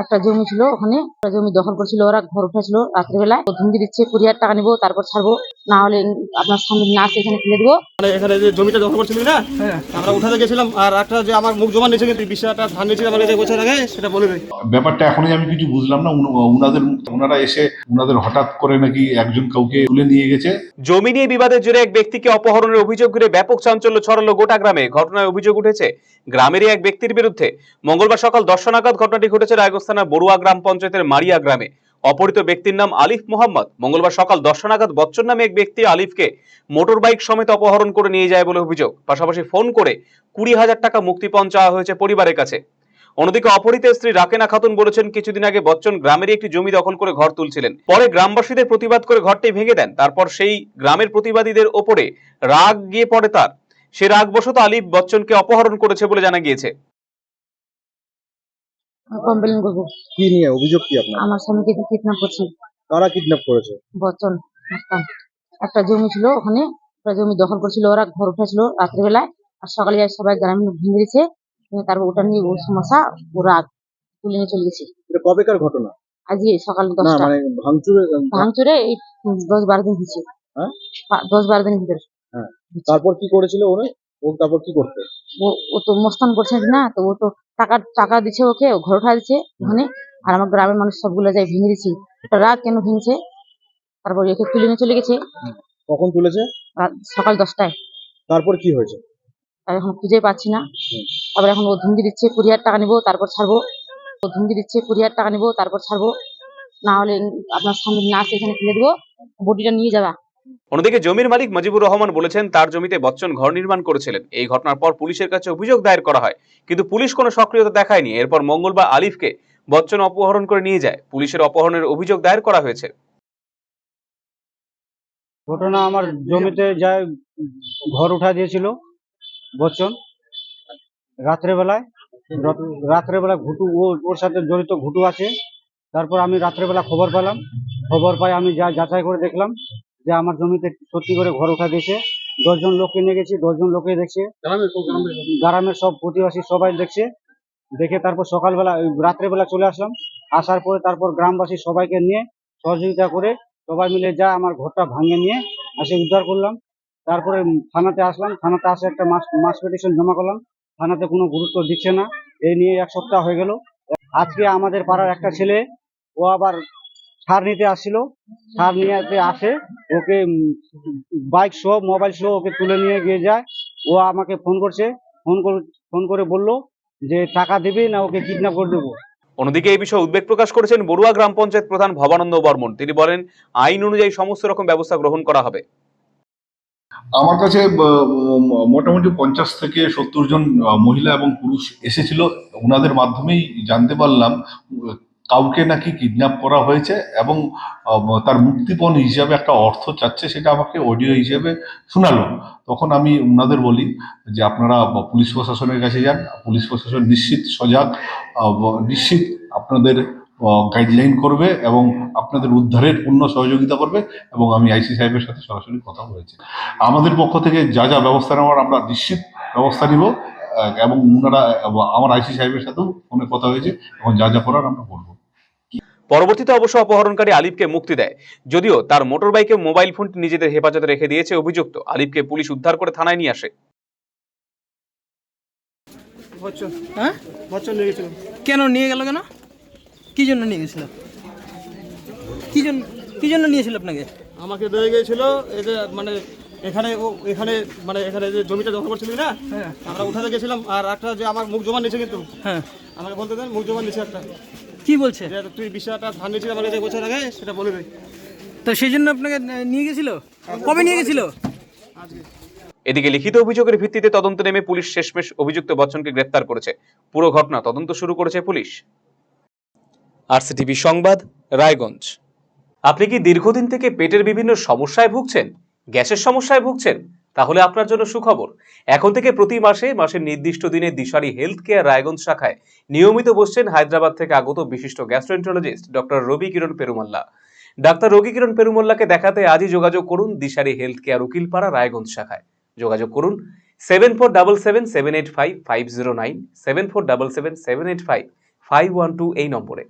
একটা জমি ছিল, ওখানে একটা জমি দখল করছিল, ওরা ঘর উঠেছিল রাত্রিবেলায়। ধমকি দিচ্ছে 20,000 টাকা নিবো, তারপর ছাড়বো, না হলে আপনার সামনে না আসে এখানে ফেলে দেবো। মানে এখানে যে জমিটা দখল করছিল না, আমরা উঠাতে গেছিলাম, আর একটা যে আমার মুখ জমা নিয়েছে কিন্তু 20,000 টাকা ধান নিয়েছিল আমার কাছে বছর আগে, সেটা বলে দেয়। ব্যাপারটা এখনই আমি কিছু বুঝলাম না। ওনারা এসে ওনাদের হঠাৎ করে নাকি একজন কাউকে তুলে নিয়ে গেছে। জমি নিয়ে বিবাদের জেরে এক ব্যক্তিকে অপহরণের অভিযোগ ঘিরে ব্যাপক চাঞ্চল্য ছড়ালো গোটা গ্রামে। ঘটনায় অভিযোগ উঠেছে গ্রামেরই এক ব্যক্তির বিরুদ্ধে। মঙ্গলবার সকাল 10টা নাগাদ ঘটনাটি ঘটেছে রায়গঞ্জ থানার বড়ুয়া গ্রাম পঞ্চায়েতের মারিয়া গ্রামে। অপহৃত ব্যক্তির নাম আলিফ মোহাম্মদ। মঙ্গলবার সকাল 10টা নাগাদ বচ্চন নামে এক ব্যক্তি আলিফকে মোটর বাইক সমেত অপহরণ করে নিয়ে যায় বলে অভিযোগ। পাশাপাশি ফোন করে 20,000 টাকা মুক্তিপণ চাওয়া হয়েছে পরিবারের কাছে। অন্যদিকে অপহৃত স্ত্রী রাকেনা খাতুন বলেছেন, কিছুদিন আগে বচ্চন গ্রামের একটি জমি দখল করে ঘর তুলছিলেন। পরে গ্রামবাসীদের প্রতিবাদ করে ঘরটি ভেঙে দেন। তারপর সেই গ্রামের প্রতিবাদীদের ওপরে রাগ গিয়ে পড়ে তার। সে রাগবশত আলিফ বচ্চনকে অপহরণ করেছে বলে জানা গিয়েছে। কমপ্লেন করবো। কি নিয়ে অভিযোগ কি আপনার? আমার স্বামীকে কিডন্যাপ করছে। কারা কিডন্যাপ করেছে? বচ্চন মাস্তান। একটা জমি ছিল, ওখানে একটা জমি দখল করছিল, ওরা ঘর উঠেছিল রাত্রিবেলায়, আর সকালে সবাই গ্রামের লোক ভেঙে দিয়েছে। তারপর ওটা নিয়ে ওর সমস্যা, ও রাগ তুলে নিয়ে চলে গেছে। এটা কবেকার ঘটনা? আজকে সকাল না 10টা। মানে ভাঙচুরে এই 10-12 দিন হয়েছে। হ্যাঁ 10-12 দিনের ভিতরে। হ্যাঁ, তারপর কি করেছিল ওরা? ও তারপর কি করতে? ও তো মস্তান করছে না, তো ও তো টাকা দিচ্ছে ওকে, ও ঘর উঠা দিচ্ছে ওখানে। আর আমার গ্রামের মানুষ সবগুলো যাই ভেঙে দিচ্ছি। ওটা রাগ কেন ভেঙেছে, তারপর একে তুলে নিয়ে চলে গেছে। কখন তুলেছে? সকাল 10টায়। তারপর কি হয়েছে? আর এখন খুঁজে পাচ্ছি না। তারপর এখন ও ধমকি দিচ্ছে 20,000 টাকা নিবো, তারপর ছাড়বো। ও ধমকি দিচ্ছে 20,000 টাকা নিবো, তারপর ছাড়বো, না হলে আপনার সামনে না আসে এখানে ফেলে দেবো, বডিটা নিয়ে যাবা। অন্যদিকে জমির মালিক মুজিবুর রহমান বলেছেন, তার জমিতে বচ্চন ঘর নির্মাণ করেছিলেন। এই ঘটনার পর পুলিশের কাছে অভিযোগ দায়ের করা হয়, কিন্তু পুলিশ কোনো সক্রিয়তা দেখায়নি। এরপর মঙ্গলবার আলিফকে বচ্চন অপহরণ করে নিয়ে যায়। পুলিশের অপহরণের অভিযোগ দায়ের করা হয়েছে। ঘটনা আমার জমিতে যায় ঘর উঠা দিয়েছিল বচ্চন রাত্রেবেলায়। ঘুটু ওর সাথে জড়িত ঘুটু আছে। তারপর আমি রাত্রেবেলা খবর পেলাম। খবর পাই আমি যাচাই করে দেখলাম যে আমার জমিতে সত্যি করে ঘর উঠা দিয়েছে। 10 জন লোককে নিয়ে গেছি, 10 জন লোকে দেখছে, গ্রামের সব প্রতিবাসী সবাই দেখছে। দেখে তারপর সকালবেলা রাত্রেবেলা চলে আসলাম। আসার পরে তারপর গ্রামবাসী সবাইকে নিয়ে সহযোগিতা করে সবাই মিলে যা আমার ঘরটা ভাঙিয়ে নিয়ে আসে উদ্ধার করলাম। তারপরে থানাতে আসলাম। থানাতে আসে একটা মাস পিটিশন জমা করলাম। থানাতে কোনো গুরুত্ব দিচ্ছে না। এই নিয়ে 1 সপ্তাহ হয়ে গেল। আজকে আমাদের পাড়ার একটা ছেলে, ও আবার সার নিতে আসছিল। সার নিতে আসে, ওকে বাইক সহ মোবাইল সহ ওকে তুলে নিয়ে গিয়ে যায়। ও আমাকে ফোন করছে, ফোন করে বললো যে টাকা দিবি না ওকে কিডন্যাপ করে দেবো। অন্যদিকে এই বিষয়ে উদ্বেগ প্রকাশ করেছেন বড়ুয়া গ্রাম পঞ্চায়েত প্রধান ভবানন্দ বর্মন। তিনি বলেন, আইন অনুযায়ী সমস্ত রকম ব্যবস্থা গ্রহণ করা হবে। আমার কাছে মোটামুটি 50 থেকে 70 জন মহিলা এবং পুরুষ এসেছিল। ওনাদের মাধ্যমেই জানতে পারলাম কাউকে নাকি কিডন্যাপ করা হয়েছে এবং তার মুক্তিপণ হিসাবে একটা অর্থ চাচ্ছে। সেটা আমাকে অডিও হিসেবে শোনালো। তখন আমি ওনাদের বলি যে আপনারা পুলিশ প্রশাসনের কাছে যান। পুলিশ প্রশাসন নিশ্চিত সজাগ, নিশ্চিত আপনাদের গাইডলাইন করবে এবং আপনাদের উদ্ধারের পূর্ণ সহযোগিতা করবে। এবং আমি আইসি সাহেবের সাথে সরাসরি কথা বলেছি। আমাদের পক্ষ থেকে যা যা ব্যবস্থা নেওয়ার আমরা নিশ্চিত ব্যবস্থা নিব এবং ওনারা আমার আইসি সাহেবের সাথেও ফোনে কথা হয়েছে এবং যা যা করার আমরা করবো। পরবর্তীতে অবশ্য অপহরণকারী আলিফকে মুক্তি দেয়। যদিও তার মোটর বাইকে মোবাইল ফোনটি নিজেদের হেফাজতে রেখে দিয়েছে অভিযুক্ত। আলিফকে পুলিশ উদ্ধার করে থানায় নিয়ে আসে। হ্যাঁ, বচ্চন নিয়ে গেছিল। কেন নিয়ে গেল? কেন, কি জন্য নিয়ে গেছিল? কি জন্য নিয়েছিল আপনাকে? আমাকে দিয়ে গিয়েছিল এই যে মানে এখানে যে জমিটা দখল করছিল না, আমরা উঠাতে গেছিলাম, আর একটা যে আমার মুখ জমা নিয়েছে কিন্তু। হ্যাঁ, আমাকে বলতে দেন, মুখ জমা নিয়েছে একটা। কি বলছে? যে তুই 20,000 টাকা ধান নিয়েছিস আমার কাছে বছর আগে, সেটা বলে দেয়। তো সেই জন্য আপনাকে নিয়ে গেছিল? কবে নিয়ে গেছিল? এদিকে লিখিত অভিযোগের ভিত্তিতে তদন্ত নেমে পুলিশ শেষমেশ অভিযুক্ত বচ্চনকে গ্রেফতার করেছে। পুরো ঘটনা তদন্ত শুরু করেছে পুলিশ। আরসিটিভি সংবাদ, রায়গঞ্জ। আপনি কি দীর্ঘদিন থেকে পেটের বিভিন্ন সমস্যায় ভুগছেন? গ্যাসের সমস্যায় ভুগছেন? তাহলে আপনার জন্য সুখবর। এখন থেকে প্রতি মাসের নির্দিষ্ট দিনে দিশারি হেলথ কেয়ার রায়গঞ্জ শাখায় নিয়মিত বসছেন হায়দ্রাবাদ থেকে আগত বিশিষ্ট গ্যাস্ট্রোএন্টারোলজিস্ট ডক্টর রবি কিরণ পেরুমাল্লা। ডাক্তার রবি কিরণ পেরুমাল্লাকে দেখাতে আজই যোগাযোগ করুন দিশারি হেলথ কেয়ার উকিলপাড়া রায়গঞ্জ শাখায়। যোগাযোগ করুন 7477785509, 7477785512 এই নম্বরে।